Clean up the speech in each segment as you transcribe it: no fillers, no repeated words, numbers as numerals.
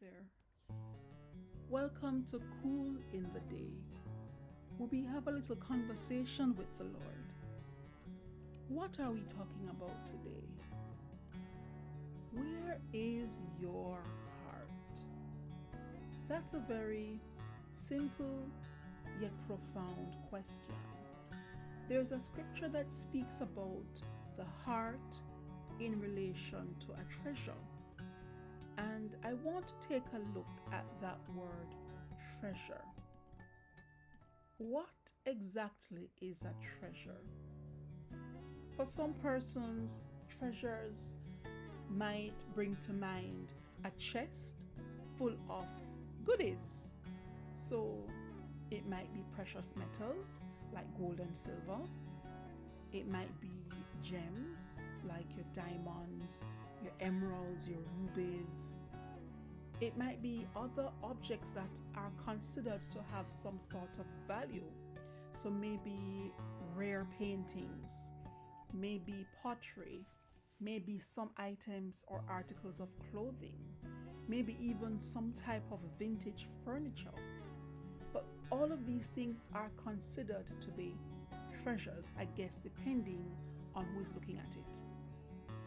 there. Welcome to Cool in the Day, where we have a little conversation with the Lord. What are we talking about today? Where is your heart? That's a very simple yet profound question. There's a scripture that speaks about the heart in relation to a treasure. And I want to take a look at that word treasure. What exactly is a treasure? For some persons, treasures might bring to mind a chest full of goodies. So it might be precious metals like gold and silver. It might be gems like your diamonds, your emeralds, your rubies. It might be other objects that are considered to have some sort of value. So maybe rare paintings, maybe pottery, maybe some items or articles of clothing, maybe even some type of vintage furniture. But all of these things are considered to be treasures, I guess, depending on who is looking at it.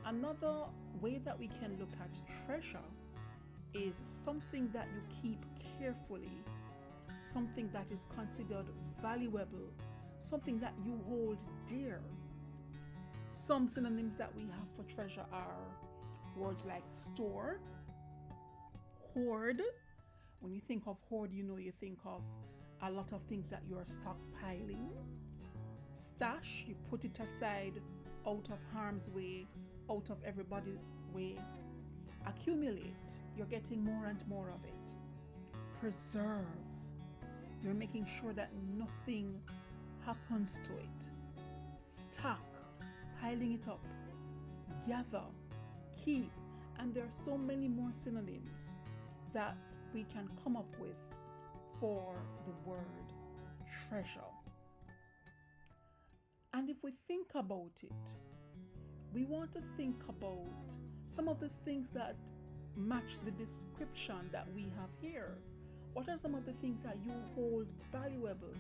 Another way that we can look at treasure is something that you keep carefully, something that is considered valuable, something that you hold dear. Some synonyms that we have for treasure are words like store, hoard. When you think of hoard, you think of a lot of things that you're stockpiling. Stash, you put it aside out of harm's way, out of everybody's way. Accumulate, you're getting more and more of it. Preserve, you're making sure that nothing happens to it. Stack, piling it up. Gather, keep, and there are so many more synonyms that we can come up with for the word treasure. And if we think about it, we want to think about some of the things that match the description that we have here. What are some of the things that you hold valuable,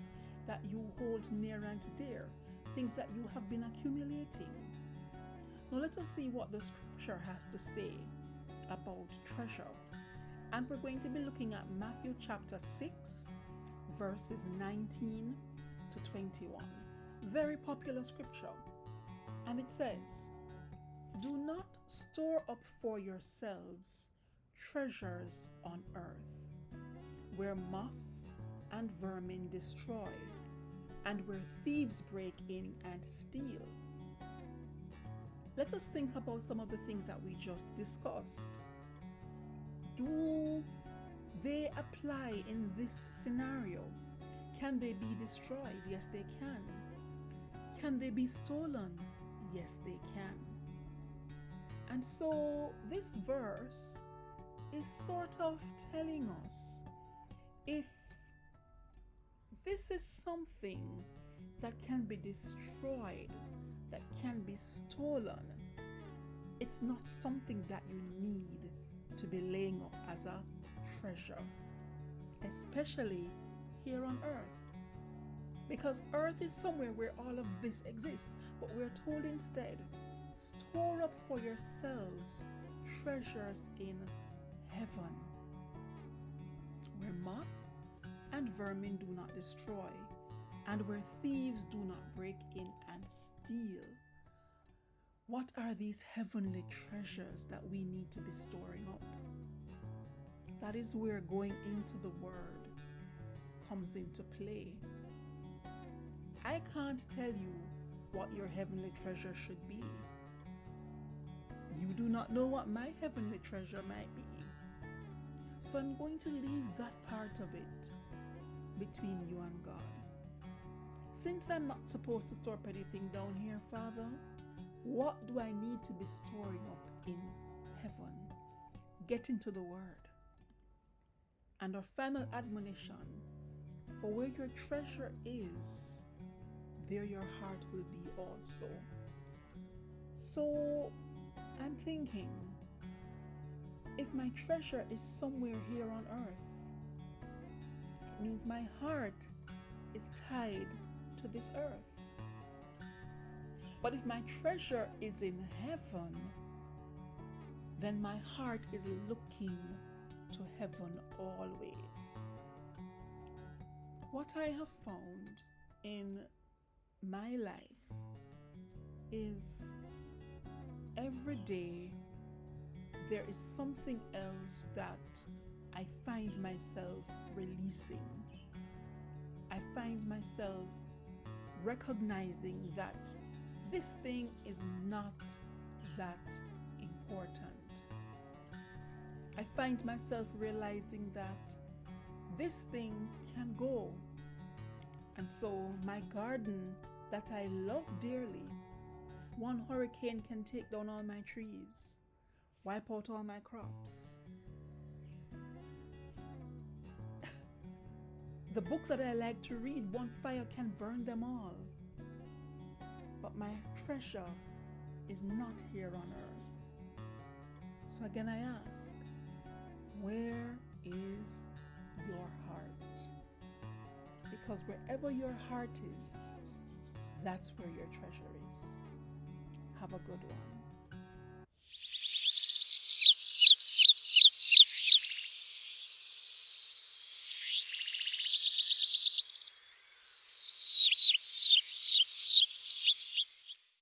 that you hold near and dear, things that you have been accumulating? Now let us see what the scripture has to say about treasure. And we're going to be looking at Matthew chapter 6, verses 19 to 21. Very popular scripture. And it says, "Do not store up for yourselves treasures on earth, where moth and vermin destroy, and where thieves break in and steal." Let us think about some of the things that we just discussed. Do they apply in this scenario? Can they be destroyed? Yes, they can. Can they be stolen? Yes, they can. And so this verse is sort of telling us if this is something that can be destroyed, that can be stolen, it's not something that you need to be laying up as a treasure, especially here on earth. Because earth is somewhere where all of this exists, but we're told instead, store up for yourselves treasures in heaven, where moth and vermin do not destroy, and where thieves do not break in and steal. What are these heavenly treasures that we need to be storing up? That is where going into the Word comes into play. I can't tell you what your heavenly treasure should be. You do not know what my heavenly treasure might be. So I'm going to leave that part of it between you and God. Since I'm not supposed to store up anything down here, Father, what do I need to be storing up in heaven? Get into the Word. And our final admonition, for where your treasure is, there your heart will be also. So I'm thinking, if if my treasure is somewhere here on earth, it means my heart is tied to this earth. But if my treasure is in heaven, then my heart is looking to heaven always. What I have found in my life is every day there is something else that I find myself releasing. I find myself recognizing that this thing is not that important. I find myself realizing that this thing can go. And so my garden that I love dearly, one hurricane can take down all my trees, wipe out all my crops. The books that I like to read, one fire can burn them all. But my treasure is not here on earth. So again I ask, where is your heart? Because wherever your heart is, that's where your treasure is. Have a good one.